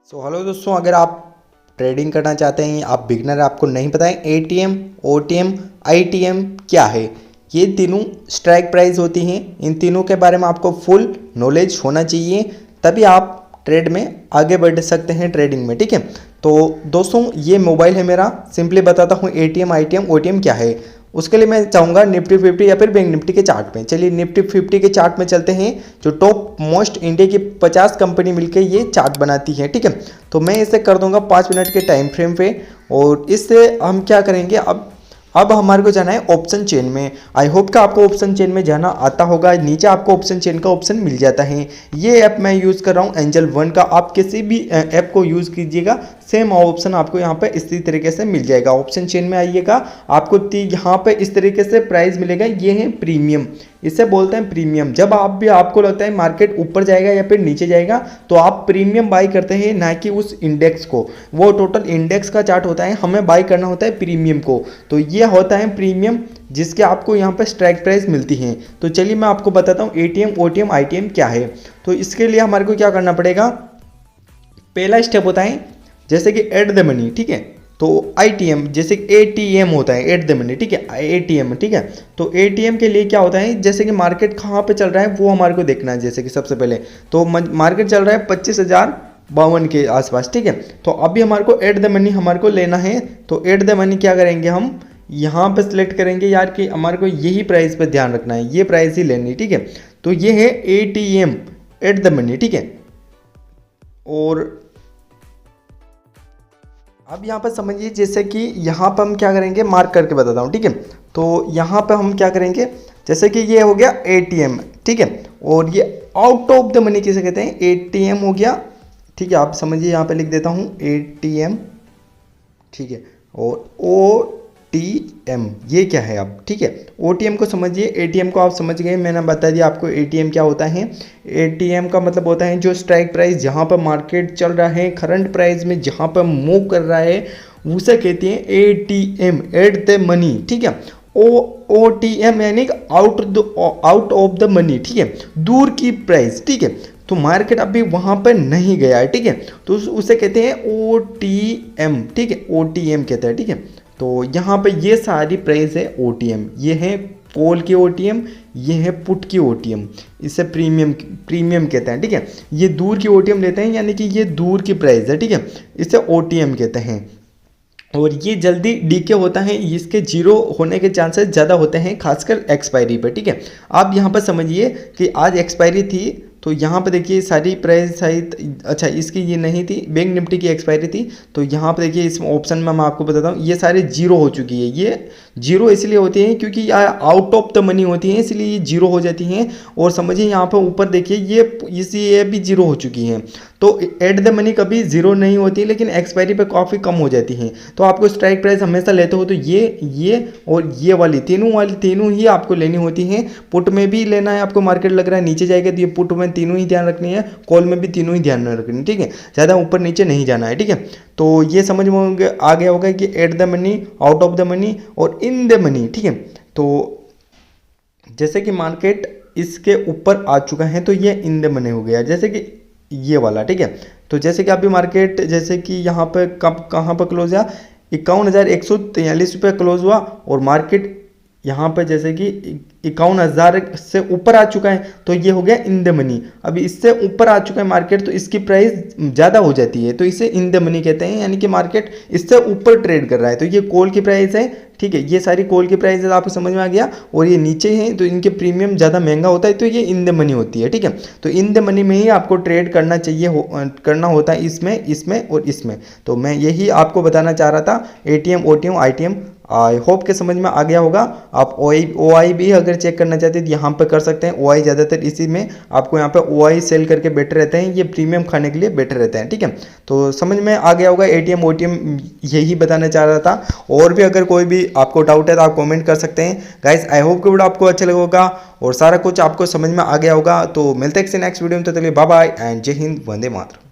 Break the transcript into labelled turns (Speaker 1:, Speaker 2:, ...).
Speaker 1: Hello दोस्तों, अगर आप ट्रेडिंग करना चाहते हैं, आप बिगनर, आपको नहीं पता है एटीएम, ओटीएम, आईटीएम क्या है, ये तीनों स्ट्राइक प्राइस होती हैं। इन तीनों के बारे में आपको फुल नॉलेज होना चाहिए, तभी आप ट्रेड में आगे बढ़ सकते हैं ट्रेडिंग में। ठीक है, तो दोस्तों ये मोबाइल है मेरा, सिंपली बताता हूँ एटीएम, आईटीएम, ओटीएम क्या है। उसके लिए मैं चाहूँगा निफ्टी 50 या फिर बैंक निफ्टी के चार्ट में। चलिए निफ्टी 50 के चार्ट में चलते हैं, जो टॉप मोस्ट इंडिया की 50 कंपनी मिलकर ये चार्ट बनाती है। ठीक है, तो मैं इसे कर दूंगा 5 मिनट के टाइम फ्रेम पे, और इससे हम क्या करेंगे, अब हमारे को जाना है ऑप्शन चेन में। आई होप कि आपको ऑप्शन चेन में जाना आता होगा। नीचे आपको ऑप्शन चेन का ऑप्शन मिल जाता है। ये ऐप मैं यूज़ कर रहा हूँ एंजल वन का। आप किसी भी ऐप को यूज़ कीजिएगा, सेम ऑप्शन आपको यहाँ पे इसी तरीके से मिल जाएगा। ऑप्शन चेन में आइएगा, आपको यहाँ पे इस तरीके से प्राइस मिलेगा। ये है प्रीमियम, इसे बोलते हैं प्रीमियम। जब आपको लगता है मार्केट ऊपर जाएगा या फिर नीचे जाएगा, तो आप प्रीमियम बाई करते हैं, ना कि उस इंडेक्स को। वो टोटल इंडेक्स का चार्ट होता है, हमें बाई करना होता है प्रीमियम को। तो ये होता है प्रीमियम, जिसके आपको यहाँ पर स्ट्राइक प्राइस मिलती है। तो चलिए मैं आपको बताता हूँ एटीएम, ओटीएम, आईटीएम क्या है। तो इसके लिए हमारे को क्या करना पड़ेगा, पहला स्टेप होता है जैसे कि एट द मनी। ठीक है, तो आईटीएम जैसे एटीएम होता है, एट द मनी। ठीक है, एटीएम। ठीक है, तो एटीएम के लिए क्या होता है, जैसे कि मार्केट कहाँ पे चल रहा है वो हमारे को देखना है। जैसे कि सबसे पहले तो मार्केट चल रहा है 25,052 के आसपास। ठीक है, तो अभी हमारे को एट द मनी हमारे को लेना है। तो एट द मनी क्या करेंगे, हम यहाँ पे सिलेक्ट करेंगे यार कि हमारे को यही प्राइस पे ध्यान रखना है, ये प्राइस ही लेनी। ठीक है, तो ये है एटीएम, एट द मनी। ठीक है, और अब यहाँ पर समझिए, जैसे कि यहाँ पर हम क्या करेंगे, मार्क करके बताता हूँ। ठीक है, तो यहाँ पर हम क्या करेंगे, जैसे कि ये हो गया एटीएम। ठीक है, और ये आउट ऑफ द मनी किसे कहते हैं, एटीएम हो गया। ठीक है, आप समझिए, यहाँ पे लिख देता हूँ एटीएम। ठीक है, और ओटीएम ये क्या है अब। ठीक है, ओटीएम को समझिए, एटीएम को आप समझ गए, मैंने बता दिया आपको एटीएम क्या होता है। एटीएम का मतलब होता है जो स्ट्राइक प्राइस जहाँ पर मार्केट चल रहा है, करंट प्राइस में जहाँ पर मूव कर रहा है, उसे कहते हैं एटीएम, एट द मनी। ठीक है, ओटीएम यानी आउट ऑफ द मनी। ठीक है, दूर की प्राइस। ठीक है, तो मार्केट अभी वहाँ पर नहीं गया है। ठीक है, तो उसे कहते हैं ओटीएम। ठीक है, ओटीएम कहते हैं। ठीक है, तो यहाँ पे ये सारी प्राइस है ओटीएम। ये है कॉल की ओटीएम, ये है पुट की ओटीएम, इसे प्रीमियम कहते हैं। ठीक है, ये दूर की ओटीएम लेते हैं, यानी कि ये दूर की प्राइस है। ठीक है, इसे ओटीएम कहते हैं, और ये जल्दी डीके होता है, इसके जीरो होने के चांसेस ज़्यादा होते हैं, खासकर एक्सपायरी पर। ठीक है, आप यहाँ पर समझिए कि आज एक्सपायरी थी, तो यहाँ पे देखिए सारी प्राइस शायद, अच्छा इसकी ये नहीं थी, बैंक निफ्टी की एक्सपायरी थी। तो यहाँ पे देखिए इस ऑप्शन में मैं आपको बताता हूँ, ये सारे जीरो हो चुकी है। ये जीरो इसलिए होती हैं क्योंकि आउट ऑफ द मनी होती हैं, इसलिए ये जीरो हो जाती हैं। और समझिए यहाँ पर ऊपर देखिए ये भी जीरो हो चुकी हैं। तो एट द मनी कभी जीरो नहीं होती, लेकिन एक्सपायरी पे काफ़ी कम हो जाती हैं। तो आपको स्ट्राइक प्राइस हमेशा लेते हो तो ये और ये वाली तीनों ही आपको लेनी होती हैं। पुट में भी लेना है आपको, मार्केट लग रहा है नीचे जाएगा तो ये पुट में तीनों ही ध्यान रखनी है, कॉल में भी तीनों ही ध्यान रखनी है। ठीक है, ज़्यादा ऊपर नीचे नहीं जाना है। ठीक है, तो ये समझ में आ गया होगा कि at the money, out of the money और इन द मनी। ठीक है, तो जैसे कि मार्केट इसके ऊपर आ चुका है तो ये इन द मनी हो गया, जैसे कि ये वाला। ठीक है, तो जैसे कि अभी मार्केट, जैसे कि यहाँ पे कहाँ पर क्लोज हुआ, 51,143 रुपये क्लोज हुआ, और मार्केट यहाँ पर जैसे कि 51,000 से ऊपर आ चुका है, तो ये हो गया इन द मनी। अभी इससे ऊपर आ चुका है मार्केट, तो इसकी प्राइस ज़्यादा हो जाती है, तो इसे इन द मनी कहते हैं, यानी कि मार्केट इससे ऊपर ट्रेड कर रहा है। तो ये कॉल की प्राइस है। ठीक है, ये सारी कॉल की प्राइस आपको समझ में आ गया, और ये नीचे हैं तो इनके प्रीमियम ज़्यादा महंगा होता है, तो ये इन द मनी होती है। ठीक है, तो इन द मनी में ही आपको ट्रेड करना चाहिए, करना होता है, इसमें और इसमें। तो मैं यही आपको बताना चाह रहा था, ATM, OTM, ITM. I hope के समझ में आ गया होगा। आप OI भी अगर चेक करना चाहते हैं तो यहाँ पर कर सकते हैं। OI ज़्यादातर इसी में आपको यहाँ पे OI सेल करके बेटर रहते हैं, ये प्रीमियम खाने के लिए बेटर रहते हैं। ठीक है, तो समझ में आ गया होगा, एटीएम, ओटीएम यही बताना चाह रहा था। और भी अगर कोई भी आपको डाउट है तो आप कमेंट कर सकते हैं। गाइस आई होप कि वीडियो आपको अच्छा लगा होगा और सारा कुछ आपको समझ में आ गया होगा। तो मिलते हैं किसी नेक्स्ट वीडियो में, तो चलिए बाय बाय एंड जय हिंद, वंदे मातरम।